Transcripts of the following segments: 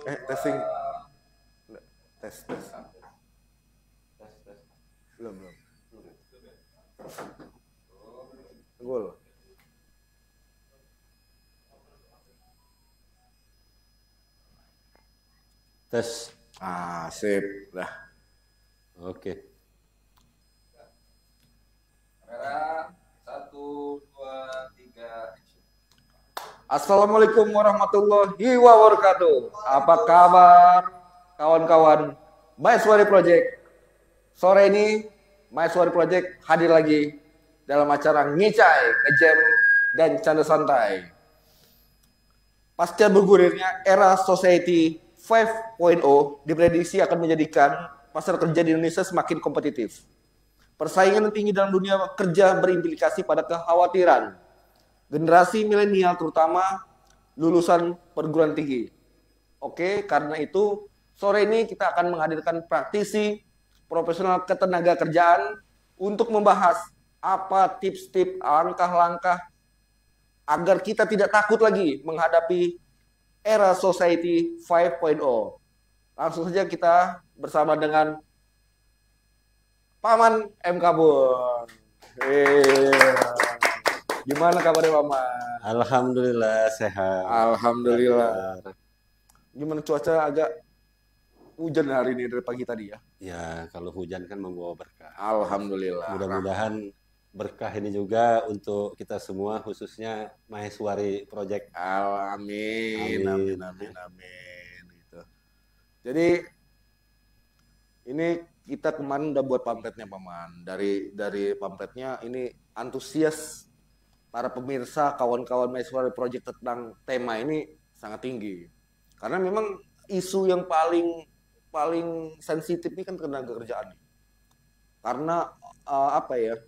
Testing. Tes. Belum. Gol. Tes. Sip. Dah. Oke. Kamera 1, 2, 3. Assalamualaikum warahmatullahi wabarakatuh. Apa kabar kawan-kawan Maheswari Project? Sore ini Maheswari Project hadir lagi dalam acara ngicai, ngejam, dan canda santai. Pasca bergulirnya era Society 5.0 diprediksi akan menjadikan pasar kerja di Indonesia semakin kompetitif. Persaingan yang tinggi dalam dunia kerja berimplikasi pada kekhawatiran generasi milenial terutama lulusan perguruan tinggi. Oke, karena itu sore ini kita akan menghadirkan praktisi profesional ketenaga kerjaan untuk membahas apa tips-tips langkah-langkah agar kita tidak takut lagi menghadapi era Society 5.0. Langsung saja kita bersama dengan Paman M. Kabur. Gimana kabarnya Paman? Alhamdulillah sehat. Alhamdulillah. Gimana cuaca agak hujan hari ini dari pagi tadi ya? Ya, kalau hujan kan membawa berkah. Alhamdulillah. Mudah-mudahan berkah ini juga untuk kita semua, khususnya Maheswari Project. Amin. Gitu. Jadi ini kita kemarin udah buat pamfletnya Paman. Dari pamfletnya ini antusias para pemirsa, kawan-kawan Maheswari Project tentang tema ini sangat tinggi. Karena memang isu yang paling sensitif ini kan tenaga kerjaan. Karena apa ya?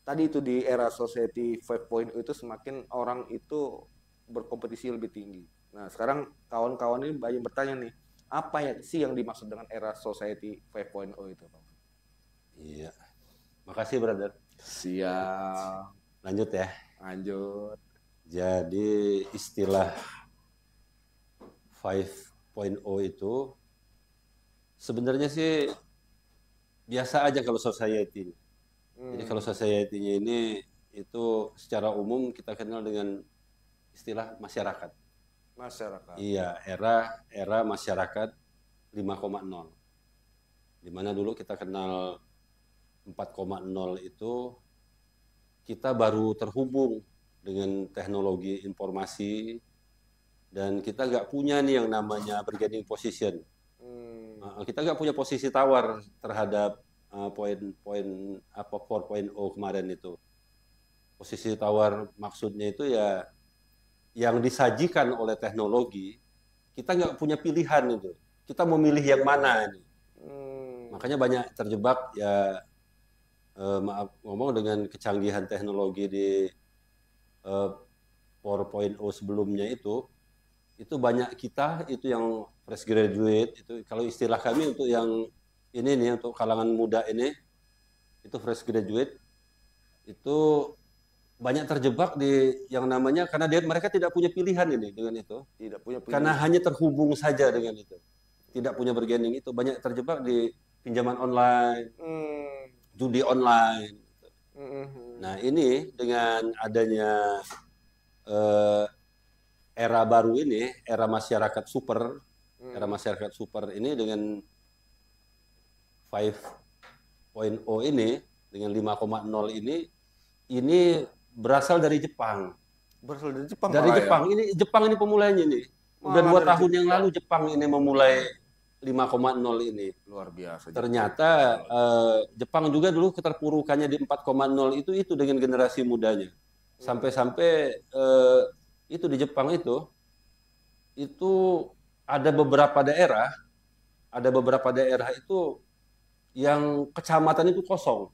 Tadi itu di era Society 5.0 itu semakin orang itu berkompetisi lebih tinggi. Nah, sekarang kawan-kawan ini banyak bertanya nih, apa ya sih yang dimaksud dengan era Society 5.0 itu, Pak? Iya. Makasih, brother. Siap. Lanjut ya. Lanjut. Jadi istilah 5.0 itu sebenarnya sih biasa aja kalau society. Jadi kalau society-nya ini itu secara umum kita kenal dengan istilah masyarakat. Masyarakat. Iya, era masyarakat 5.0. Di mana dulu kita kenal 4.0 itu kita baru terhubung dengan teknologi informasi dan kita nggak punya nih yang namanya bargaining position. Kita nggak punya posisi tawar terhadap poin-poin apa 4.0 kemarin itu. Posisi tawar maksudnya itu ya yang disajikan oleh teknologi, kita nggak punya pilihan itu. Kita mau milih yang mana ini. Makanya banyak terjebak ya. Maaf ngomong dengan kecanggihan teknologi di 4.0 sebelumnya itu banyak kita itu yang fresh graduate itu kalau istilah kami untuk yang ini nih untuk kalangan muda ini itu fresh graduate itu banyak terjebak di yang namanya karena mereka tidak punya pilihan ini dengan itu Tidak punya pilihan. karena hanya terhubung saja dengan itu tidak punya bargaining itu banyak terjebak di pinjaman online. Judi online. Nah ini dengan adanya era baru ini, era masyarakat super ini dengan 5.0 ini, dengan 5.0 ini berasal dari Jepang. Berasal dari Jepang. Dari Jepang, ya? Jepang ini pemulainya nih. Udah 2 tahun yang lalu Jepang ini memulai 5.0 ini. Luar biasa. Ternyata Jepang juga dulu keterpurukannya di 4.0 itu dengan generasi mudanya. Sampai-sampai itu di Jepang itu ada beberapa daerah itu yang kecamatan itu kosong.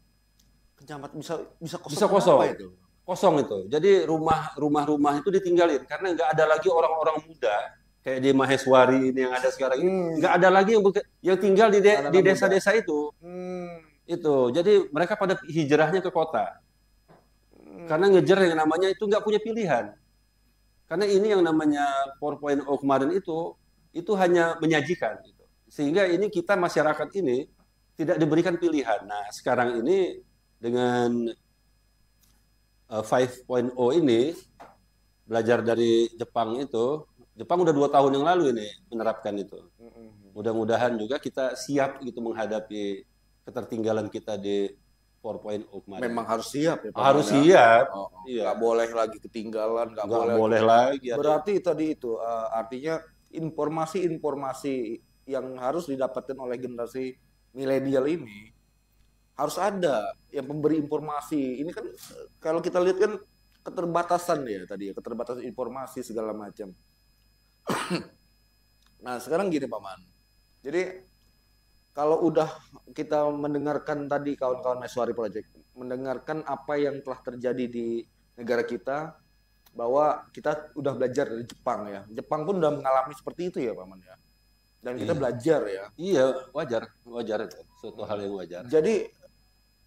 Kecamatan bisa kosong. Bisa kosong. Apa itu? Kosong itu. Jadi rumah-rumah itu ditinggalin karena nggak ada lagi orang-orang muda kayak di Maheswari ini yang ada sekarang ini nggak ada lagi yang tinggal di desa-desa itu. Itu jadi mereka pada hijrahnya ke kota karena ngejar yang namanya itu nggak punya pilihan karena ini yang namanya 4.0 kemarin itu itu hanya menyajikan gitu. Sehingga ini kita masyarakat ini tidak diberikan pilihan. Nah, sekarang ini dengan 5.0 ini belajar dari Jepang itu, Jepang udah 2 tahun yang lalu ini menerapkan itu. Mudah-mudahan juga kita siap gitu menghadapi ketertinggalan kita di 4.0 kemarin. Memang harus siap ya Pak. Harus siap. Iya. Nggak boleh lagi ketinggalan, nggak boleh lagi. Berarti tadi itu artinya informasi-informasi yang harus didapatkan oleh generasi milenial ini harus ada yang memberi informasi. Ini kan kalau kita lihat kan keterbatasan ya tadi ya, keterbatasan informasi segala macam. Nah sekarang gini Pak Man, jadi kalau udah kita mendengarkan tadi kawan-kawan Maeswari Project, mendengarkan apa yang telah terjadi di negara kita, bahwa kita udah belajar dari Jepang ya. Jepang pun udah mengalami seperti itu ya Pak Man ya. Dan kita belajar ya. Iya, wajar itu. Suatu hal yang wajar. Jadi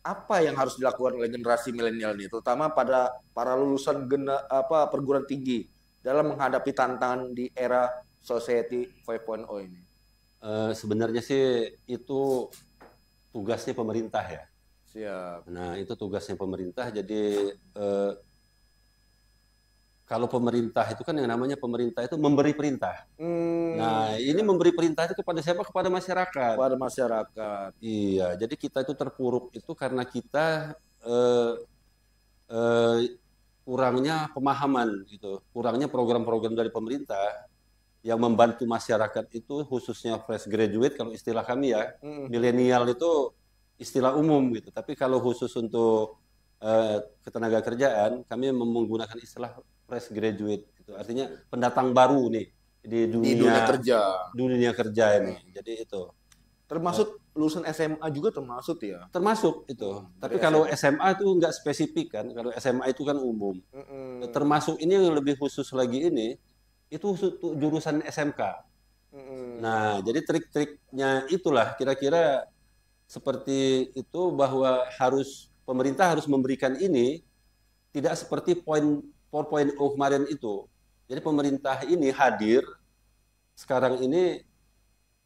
apa yang harus dilakukan oleh generasi milenial ini, terutama pada para lulusan perguruan tinggi dalam menghadapi tantangan di era Society 5.0 ini? Sebenarnya sih itu tugasnya pemerintah ya. Siap. Nah, itu tugasnya pemerintah. Jadi kalau pemerintah itu kan yang namanya pemerintah itu memberi perintah. Nah, ini memberi perintah itu kepada siapa? Kepada masyarakat. Kepada masyarakat. Iya, jadi kita itu terpuruk itu karena kita kurangnya pemahaman gitu, kurangnya program-program dari pemerintah yang membantu masyarakat itu, khususnya fresh graduate kalau istilah kami ya, milenial itu istilah umum gitu. Tapi kalau khusus untuk ketenaga kerjaan, kami menggunakan istilah fresh graduate itu, artinya pendatang baru nih di dunia kerja ini. Jadi itu termasuk lulusan SMA juga termasuk ya. Termasuk itu. Tapi kalau SMA itu nggak spesifik kan. Kalau SMA itu kan umum. Termasuk ini yang lebih khusus lagi ini itu jurusan SMK. Nah, jadi trik-triknya itulah kira-kira seperti itu, bahwa pemerintah harus memberikan ini tidak seperti 4.0 kemarin itu. Jadi pemerintah ini hadir sekarang ini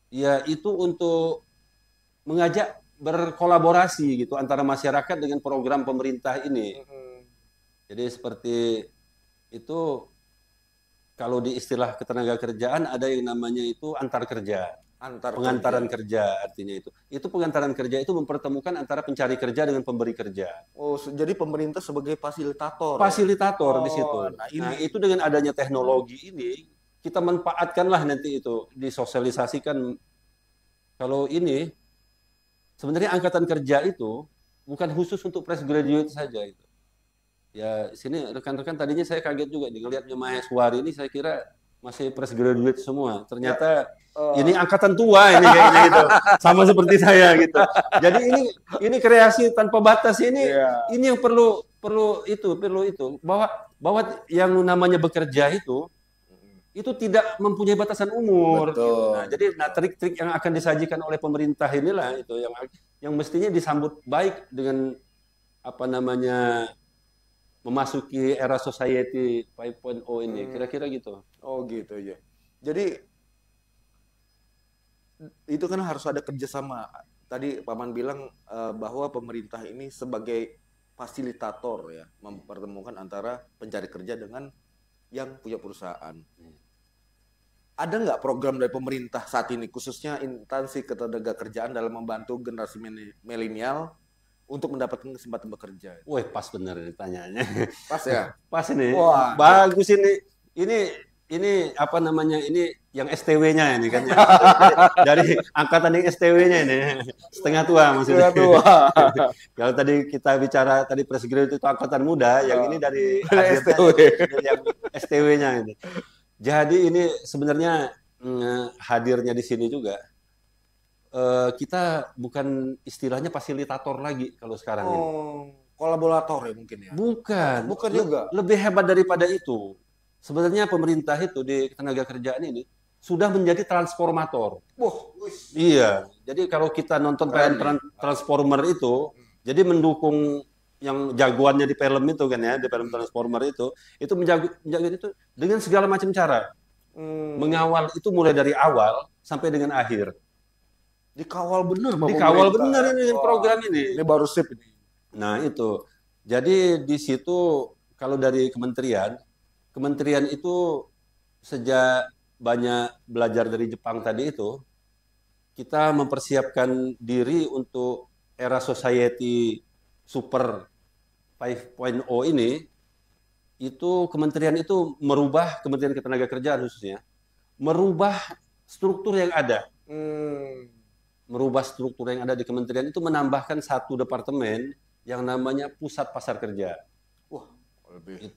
ya itu untuk mengajak berkolaborasi gitu antara masyarakat dengan program pemerintah ini. Jadi seperti itu, kalau di istilah ketenaga kerjaan ada yang namanya itu antar kerja. Pengantaran kerja artinya itu. Itu pengantaran kerja itu mempertemukan antara pencari kerja dengan pemberi kerja. Oh, jadi pemerintah sebagai fasilitator. Fasilitator di situ. Nah, itu dengan adanya teknologi ini kita manfaatkanlah nanti itu, disosialisasikan. Kalau ini sebenarnya angkatan kerja itu bukan khusus untuk fresh graduate saja itu. Ya, sini rekan-rekan tadinya saya kaget juga nih ngelihatnya Maeswari ini, saya kira masih fresh graduate semua. Ternyata ini angkatan tua ini kayaknya gitu. Sama seperti saya gitu. Jadi ini kreasi tanpa batas ini yang perlu itu bahwa yang namanya bekerja itu tidak mempunyai batasan umur. Betul. Nah, jadi trik-trik yang akan disajikan oleh pemerintah inilah itu yang mestinya disambut baik dengan memasuki era Society 5.0 ini. Kira-kira gitu. Oh gitu ya. Jadi itu kan harus ada kerjasama. Tadi Paman bilang bahwa pemerintah ini sebagai fasilitator ya, mempertemukan antara pencari kerja dengan yang punya perusahaan. Ada nggak program dari pemerintah saat ini, khususnya instansi ketenaga kerjaan, dalam membantu generasi milenial untuk mendapatkan kesempatan bekerja? Wah, pas bener ditanyaannya. Pas ya? Pas ini. Wah, bagus ini. Ini apa namanya, ini yang STW-nya ini kan ya. Dari angkatan yang STW-nya ini setengah tua maksudnya. Setengah tua. Kalau tadi kita bicara tadi fresh graduate itu angkatan muda, yang ini dari STW. yang STW-nya ini. Jadi ini sebenarnya hadirnya di sini juga kita bukan istilahnya fasilitator lagi kalau sekarang ini. Kolaborator ya mungkin ya. Bukan juga. Lebih hebat daripada itu. Sebenarnya pemerintah itu di tenaga kerjaan ini sudah menjadi transformator. Iya. Jadi kalau kita nonton film Transformer itu, jadi mendukung yang jagoannya di film itu kan ya, di film Transformer itu menjaga itu dengan segala macam cara. Mengawal itu mulai dari awal sampai dengan akhir. Dikawal bener sama Dikawal pemerintah. bener ini dengan Wah, program ini. Ini baru sip ini. Nah, itu. Jadi di situ kalau dari kementerian itu sejak banyak belajar dari Jepang tadi itu, kita mempersiapkan diri untuk era society super 5.0 ini, itu kementerian itu merubah, Kementerian Ketenagakerjaan khususnya, merubah struktur yang ada. Merubah struktur yang ada di kementerian itu, menambahkan satu departemen yang namanya Pusat Pasar Kerja. Wah, lebih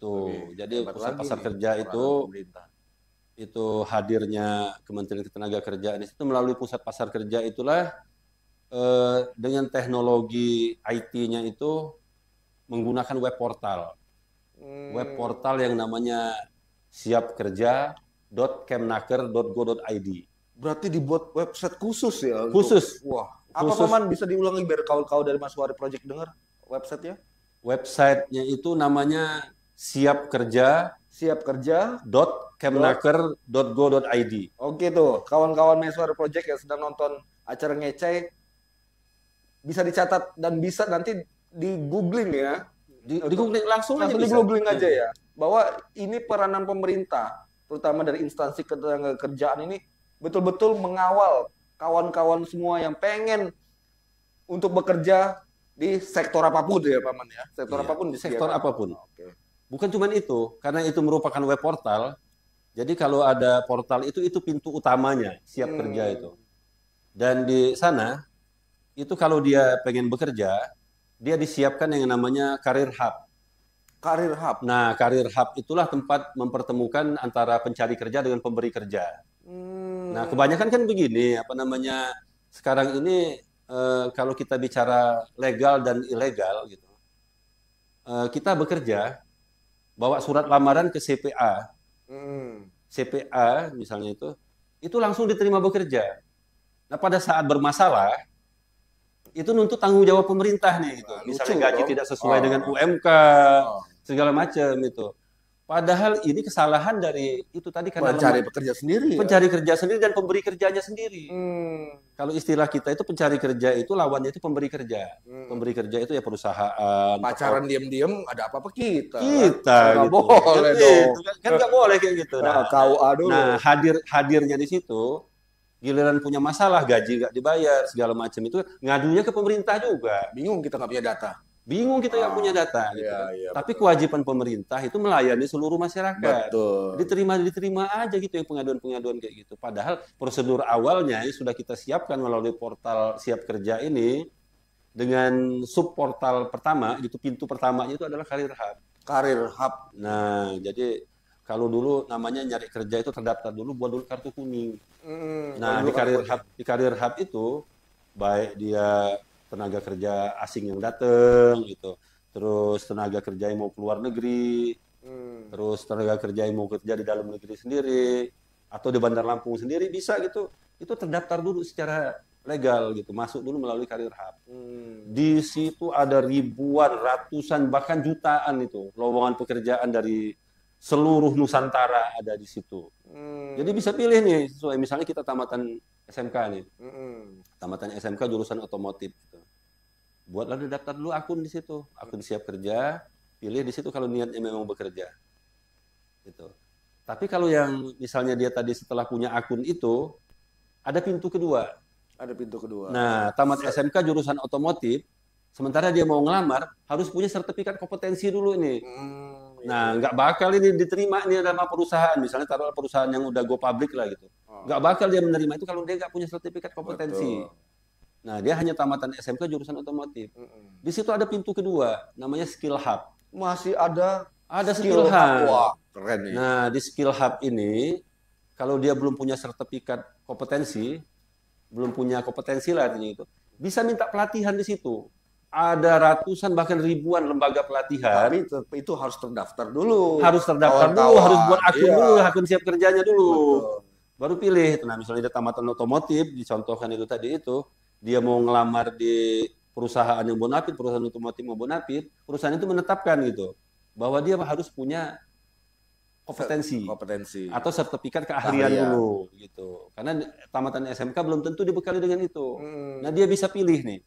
Jadi hebat Pusat lagi Pasar nih Kerja peranan pemerintah. itu hadirnya Kementerian Ketenagakerjaan di situ. Melalui Pusat Pasar Kerja itulah dengan teknologi IT-nya itu menggunakan web portal. Web portal yang namanya siapkerja.kemnaker.go.id. Berarti dibuat website khusus ya? Khusus. Wah, apa Khusus. Paman bisa diulangi biar kawan-kawan dari Mas Wari Project dengar websitenya? Websitenya itu namanya siapkerja.kemnaker.go.id. Oke tuh, kawan-kawan Mas Wari Project yang sedang nonton acara ngeceh bisa dicatat dan bisa nanti di googling ya. Di googling langsung aja Langsung di bisa. googling aja ya. Bahwa ini peranan pemerintah, terutama dari instansi ketenagakerjaan ini betul-betul mengawal kawan-kawan semua yang pengen untuk bekerja di sektor apapun ya Paman ya. Sektor Iya, apapun sektor disediakan. apapun. Oke. Bukan cuma itu, karena itu merupakan web portal. Jadi kalau ada portal itu pintu utamanya Siap Kerja itu. Dan di sana itu kalau dia pengen bekerja, dia disiapkan yang namanya Career Hub. Career Hub. Nah, Career Hub itulah tempat mempertemukan antara pencari kerja dengan pemberi kerja. Nah, kebanyakan kan begini, sekarang ini kalau kita bicara legal dan ilegal gitu, kita bekerja, bawa surat lamaran ke CPA, CPA misalnya itu langsung diterima bekerja. Nah, pada saat bermasalah, itu nuntut tanggung jawab pemerintah nih, gitu. Misalnya gaji tidak sesuai dengan UMK, segala macam itu. Padahal ini kesalahan dari itu tadi karena pencari pekerja sendiri. Pencari kerja sendiri dan pemberi kerjanya sendiri. Kalau istilah kita itu pencari kerja itu lawannya itu pemberi kerja. Pemberi kerja itu ya perusahaan. Pacaran diam-diam ada apa-apa kita. Kita nggak gitu. boleh dong. Kan nggak boleh kayak gitu. KUA dulu. Nah, hadirnya di situ, giliran punya masalah gaji nggak dibayar segala macam itu ngadunya ke pemerintah juga. Bingung kita nggak punya data. Bingung kita nggak punya data. Gitu. Iya, tapi kewajiban pemerintah itu melayani seluruh masyarakat. Betul. Diterima aja gitu yang pengaduan-pengaduan kayak gitu. Padahal prosedur awalnya sudah kita siapkan melalui portal Siap Kerja ini dengan subportal pertama, gitu pintu pertamanya itu adalah Career Hub. Career Hub. Nah, jadi kalau dulu namanya nyari kerja itu terdaftar dulu, buat dulu kartu kuning. Nah, di Career Hub itu baik dia tenaga kerja asing yang datang gitu, terus tenaga kerja yang mau keluar negeri, terus tenaga kerja yang mau kerja di dalam negeri sendiri atau di Bandar Lampung sendiri bisa gitu, itu terdaftar dulu secara legal gitu, masuk dulu melalui Career Hub. Di situ ada ribuan, ratusan, bahkan jutaan itu lowongan pekerjaan dari seluruh Nusantara ada di situ. Jadi bisa pilih nih, sesuai misalnya kita tamatan SMK nih, tamatan SMK jurusan otomotif. Gitu. Buatlah daftar dulu akun di situ, akun Siap Kerja, pilih di situ kalau niatnya memang bekerja. Gitu. Tapi kalau yang misalnya dia tadi setelah punya akun itu, ada pintu kedua. Ada pintu kedua. Nah, tamat SMK jurusan otomotif, sementara dia mau ngelamar, harus punya sertifikat kompetensi dulu ini. Nah, nggak bakal ini diterima nih sama perusahaan. Misalnya taruh perusahaan yang udah go public lah gitu. Nggak bakal dia menerima itu kalau dia nggak punya sertifikat kompetensi. Nah, dia hanya tamatan SMK jurusan otomotif. Di situ ada pintu kedua, namanya Skill Hub. Masih ada Skill Hub. Wah, keren nih. Nah, di Skill Hub ini, kalau dia belum punya sertifikat kompetensi, belum punya kompetensi lah artinya itu, bisa minta pelatihan di situ. Ada ratusan bahkan ribuan lembaga pelatihan. Tapi itu harus terdaftar dulu. Harus terdaftar dulu, harus buat akun dulu, akun Siap Kerjanya dulu. Betul. Baru pilih. Nah, misalnya dia tamatan otomotif, dicontohkan itu tadi itu, dia mau ngelamar di perusahaan yang bonafit, perusahaan otomotif mau bonafit, perusahaan itu menetapkan gitu, bahwa dia harus punya kompetensi Kompetensi. atau sertifikat keahlian dulu gitu. Karena tamatan SMK belum tentu dibekali dengan itu. Nah, dia bisa pilih nih.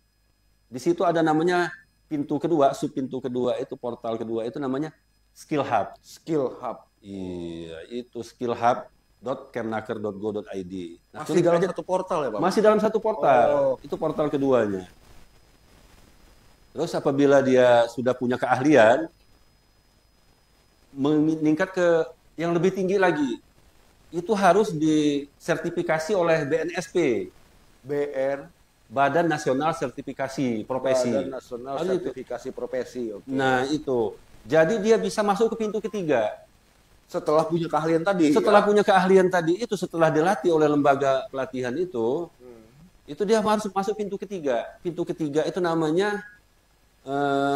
Di situ ada namanya pintu kedua, sub pintu kedua itu, portal kedua itu namanya Skill Hub. Skill Hub. Iya, itu skillhub.kemnaker.go.id. Nah, Masih dalam satu portal ya, Pak? masih dalam satu portal. Itu portal keduanya. Terus apabila dia sudah punya keahlian, meningkat ke yang lebih tinggi lagi, itu harus disertifikasi oleh BNSP, Badan Nasional Sertifikasi Profesi. Badan Nasional Sertifikasi Profesi. Okay. Nah itu, jadi dia bisa masuk ke pintu ketiga. Setelah punya keahlian tadi. Setelah punya keahlian tadi itu, setelah dilatih oleh lembaga pelatihan itu dia harus masuk pintu ketiga. Pintu ketiga itu namanya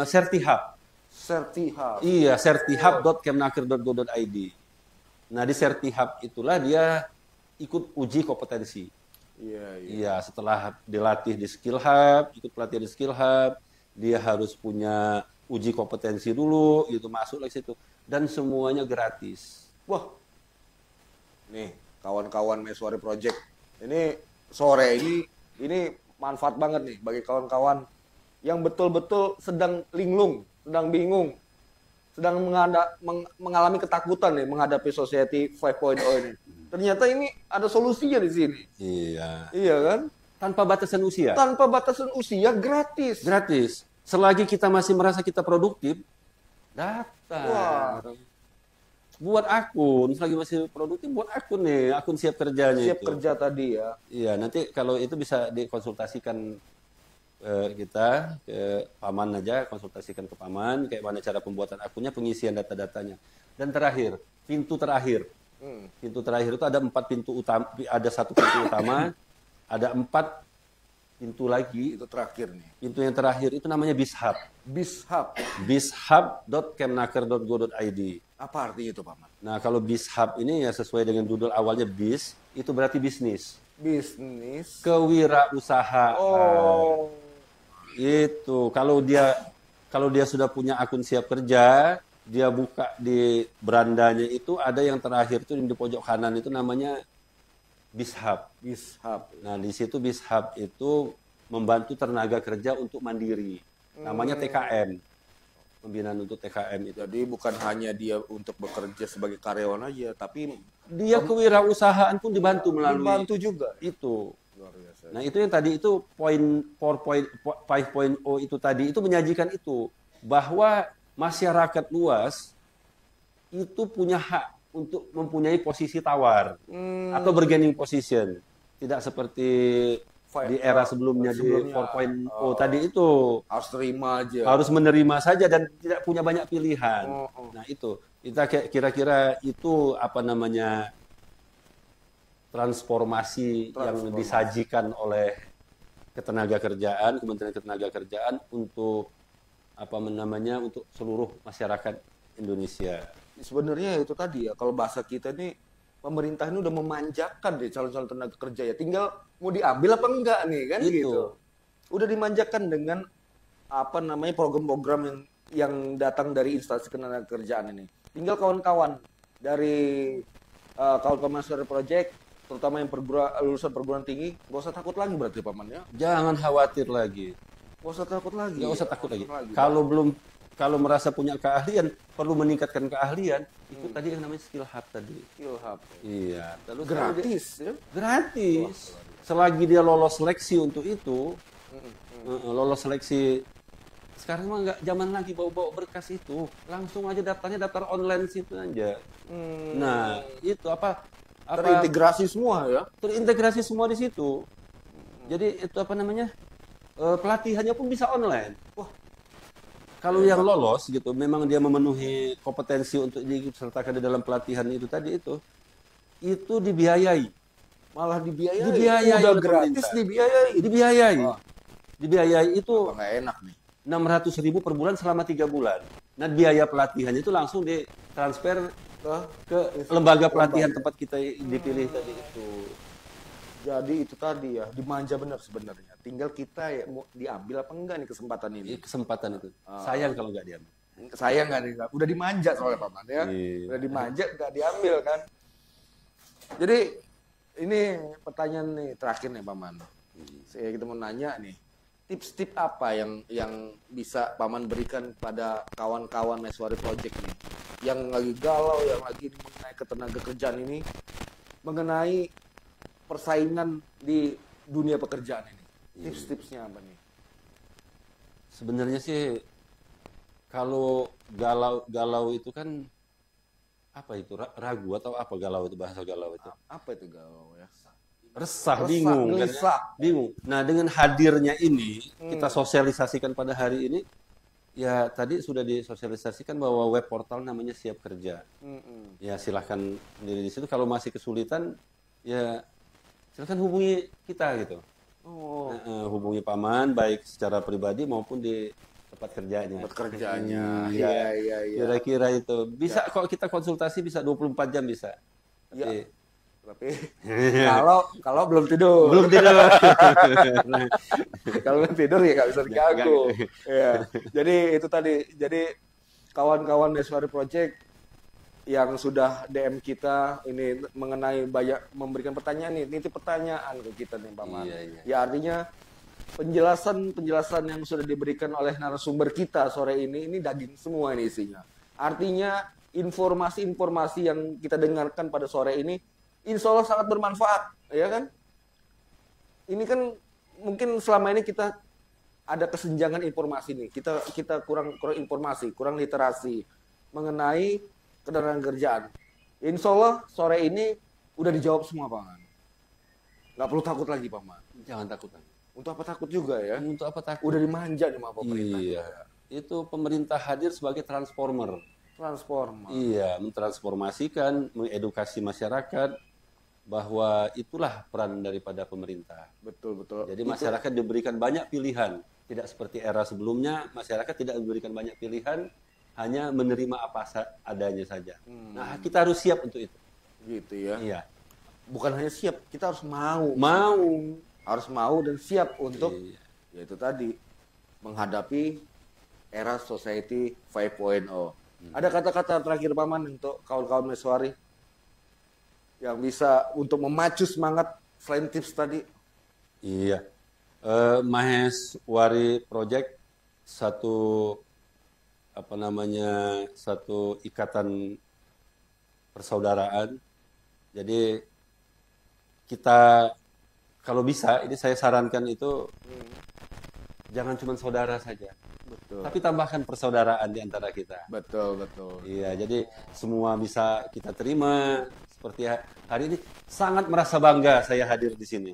Sertihub. Sertihub. Iya, sertihub.kemnaker.go.id. Nah, di Sertihub itulah dia ikut uji kompetensi. Iya, setelah dilatih di Skill Hub, ikut pelatihan di Skill Hub, dia harus punya uji kompetensi dulu, gitu, masuk ke situ. Dan semuanya gratis. Wah, nih kawan-kawan Meswari Project, ini sore ini manfaat banget nih bagi kawan-kawan yang betul-betul sedang linglung, sedang bingung, sedang mengalami ketakutan nih menghadapi Society 5.0 ini. Ternyata ini ada solusinya di sini. Iya. Iya kan? Tanpa batasan usia. Tanpa batasan usia, gratis. Gratis. Selagi kita masih merasa kita produktif, daftar. Wah. Buat akun, selagi masih produktif, buat akun nih, akun siap kerjanya Siap kerja tadi ya. Iya, nanti kalau itu bisa dikonsultasikan kita ke Paman aja, konsultasikan ke Paman, kayak mana cara pembuatan akunnya, pengisian data-datanya. Dan terakhir, pintu terakhir. Pintu terakhir itu ada 4 pintu utama, ada 1 pintu utama, ada 4 pintu lagi. Itu terakhir nih. Pintu yang terakhir itu namanya BizHub. BizHub. BizHub.kemnaker.go.id. Apa artinya itu, Paman? Nah, kalau BizHub ini ya sesuai dengan judul awalnya biz, itu berarti bisnis. Bisnis. Kewirausahaan. Oh. Itu kalau dia sudah punya akun siap kerja, dia buka di berandanya itu ada yang terakhir itu di pojok kanan itu namanya BizHub. BizHub. Nah, di situ BizHub itu membantu tenaga kerja untuk mandiri. Namanya TKM. Pembinaan untuk TKM itu. Jadi bukan hanya dia untuk bekerja sebagai karyawan aja, tapi dia kewirausahaan pun dibantu melalui juga itu. Luar biasa. Nah, itu yang tadi itu poin 5.0 itu tadi itu menyajikan itu bahwa masyarakat luas itu punya hak untuk mempunyai posisi tawar atau bargaining position. Tidak seperti di era sebelumnya di 4.0 tadi itu harus terima aja. Harus menerima saja dan tidak punya banyak pilihan. Nah, itu kita kira-kira itu apa namanya transformasi yang disajikan oleh Kementerian Ketenagakerjaan untuk apa namanya untuk seluruh masyarakat Indonesia. Sebenarnya itu tadi ya, kalau bahasa kita ini pemerintah ini udah memanjakan deh calon-calon tenaga kerja ya. Tinggal mau diambil apa enggak nih kan gitu. Udah dimanjakan dengan apa namanya program-program yang datang dari instansi ketenagakerjaan ini. Tinggal kawan-kawan dari kawan-kawan Meswari Project, terutama yang lulusan perguruan tinggi, nggak usah takut lagi berarti Paman ya. Jangan khawatir lagi. Nggak usah takut lagi. Nggak usah takut lagi. Kalau merasa punya keahlian, perlu meningkatkan keahlian, itu tadi yang namanya Skill Hub tadi. Skill Hub. Iya. Terus gratis ya? Gratis. Selagi dia lolos seleksi untuk itu, lolos seleksi. Sekarang mah nggak zaman lagi bawa-bawa berkas itu, langsung aja daftar online situ aja. Nah, itu apa terintegrasi semua ya? Terintegrasi semua di situ. Jadi itu apa namanya? Pelatihannya pun bisa online. Wah. Kalau yang lolos gitu, memang dia memenuhi kompetensi untuk disertakan di dalam pelatihan itu tadi itu dibiayai. Malah dibiayai. Udah gratis dibiayai. Dibiayai itu nggak enak nih. 600.000 per bulan selama 3 bulan. Nah, biaya pelatihannya itu langsung ditransfer ke lembaga pelatihan tempat kita dipilih tadi itu. Jadi itu tadi ya, dimanja benar sebenarnya. Tinggal kita ya mau diambil apa enggak nih kesempatan ini. Kesempatan itu. Sayang kalau nggak diambil. Saya udah dimanja soalnya paman ya, Iya. udah dimanja nggak diambil kan. Jadi ini pertanyaan nih terakhir nih paman. Saya kita mau nanya nih, tips-tips apa yang bisa paman berikan pada kawan-kawan Meswari Project nih, yang lagi galau, yang lagi mengenai ketenaga kerjaan ini, mengenai persaingan di dunia pekerjaan ini. Tips-tipsnya apa nih? Sebenarnya sih kalau galau itu kan apa itu ragu atau apa galau itu bahasa galau itu Apa itu galau ya? resah, Resah, bingung kan ya? gelisah. Bingung. Nah dengan hadirnya ini kita sosialisasikan pada hari ini ya tadi sudah disosialisasikan bahwa web portal namanya Siap Kerja. Ya silahkan diri di situ. Kalau masih kesulitan ya silahkan hubungi kita gitu. Oh, Hubungi paman baik secara pribadi maupun di tempat kerjanya. tempat kerjanya. Iya. Iya. Kira-kira itu bisa kok kita konsultasi bisa 24 jam bisa. Iya. Tapi Tapi kalau belum tidur. belum tidur. Kalau belum tidur ya nggak bisa diganggu. Ya. Jadi itu tadi. Jadi kawan-kawan Meswari Project yang sudah DM kita ini mengenai banyak memberikan pertanyaan nih, nitip pertanyaan ke kita nih paman. Iya. Ya artinya penjelasan yang sudah diberikan oleh narasumber kita sore ini daging semua ini isinya. Artinya informasi-informasi yang kita dengarkan pada sore ini insya Allah sangat bermanfaat, ya kan? Ini kan mungkin selama ini kita ada kesenjangan informasi nih. Kita kurang informasi, kurang literasi mengenai ketenaga kerjaan. Insya Allah sore ini udah dijawab semua paman. Nggak perlu takut lagi paman. Jangan takut. Untuk apa takut juga ya? Untuk apa takut? Udah dimanja nih sama pemerintah. Iya. Itu pemerintah hadir sebagai transformer. Transformer. Iya, mentransformasikan, mengedukasi masyarakat bahwa itulah peran daripada pemerintah. Betul. Jadi masyarakat diberikan banyak pilihan. Tidak seperti era sebelumnya, masyarakat tidak diberikan banyak pilihan, hanya menerima apa adanya saja. Nah, kita harus siap untuk itu. Gitu ya. Iya. Bukan hanya siap, kita harus mau. Harus mau dan siap untuk yaitu tadi menghadapi era society 5.0. Ada kata-kata terakhir paman untuk kawan-kawan Meswari yang bisa untuk memacu semangat selain tips tadi? Iya. Maheswari Project satu ikatan persaudaraan. Jadi kita kalau bisa ini saya sarankan itu jangan cuma saudara saja. Betul. Tapi tambahkan persaudaraan di antara kita. Betul. Iya, jadi semua bisa kita terima seperti hari ini sangat merasa bangga saya hadir di sini.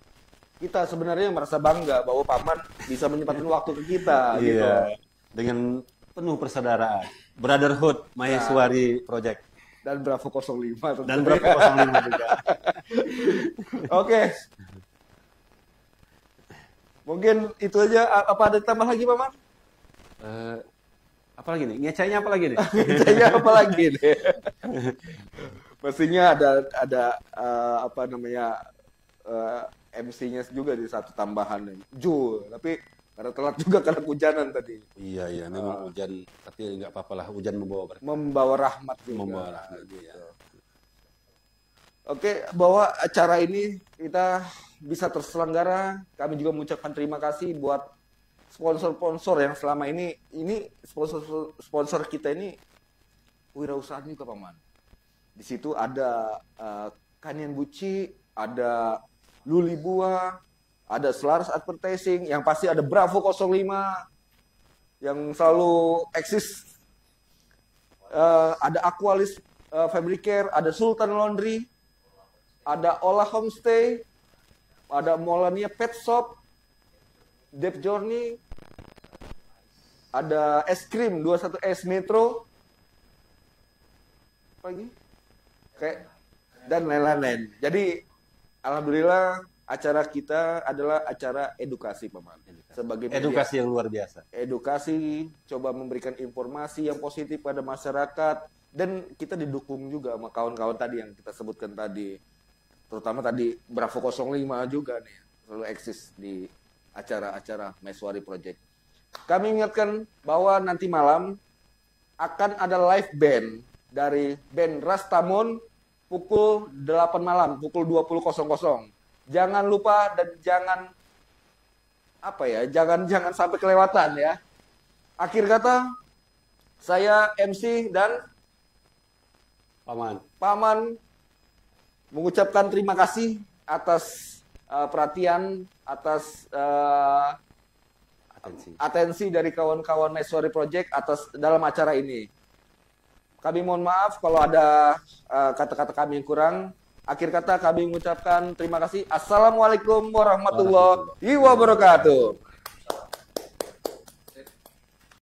Kita sebenarnya merasa bangga bahwa paman bisa menyempatkan waktu ke kita gitu. Iya, dengan penuh persaudaraan. Brotherhood Maheswari Project. Dan Bravo 05 Dan Bravo 05 juga. Oke. Mungkin itu aja. Apa ada tambah lagi paman? Apa lagi nih? Ngecainya apa lagi nih? Ngecainya apa lagi nih? Pastinya ada MC-nya juga di satu tambahan nih. Tapi karena telat juga karena hujanan tadi. Iya, memang hujan, tapi nggak apa-apa lah, hujan membawa berkah. Membawa rahmat juga. Membawa rahmat, gitu. iya. Oke, bahwa acara ini kita bisa terselenggara, kami juga mengucapkan terima kasih buat sponsor-sponsor yang selama ini sponsor kita ini wirausaha juga paman. Di situ ada Kanian Buci, ada Luli Buah, ada Selaras Advertising, yang pasti ada Bravo 05 yang selalu eksis. Ada Aqualis Family Care, ada Sultan Laundry, ada Olah Homestay, ada Molania Pet Shop, Dev Journey, ada es krim 21S Metro, apa lagi? Dan lain-lain. Jadi alhamdulillah acara kita adalah acara edukasi paman. Sebagai edukasi yang luar biasa. Edukasi, coba memberikan informasi yang positif pada masyarakat, dan kita didukung juga sama kawan-kawan tadi yang kita sebutkan tadi. Terutama tadi Bravo 05 juga nih, selalu eksis di acara-acara Meswari Project. Kami ingatkan bahwa nanti malam akan ada live band dari band Rastamun pukul 8 malam, pukul 20.00. Jangan lupa dan jangan jangan sampai kelewatan ya. Akhir kata, saya MC dan Paman mengucapkan terima kasih atas perhatian, atas atensi dari kawan-kawan Maeswari Project dalam acara ini. Kami mohon maaf kalau ada kata-kata kami yang kurang. Akhir kata kami mengucapkan terima kasih. Assalamualaikum warahmatullahi wabarakatuh.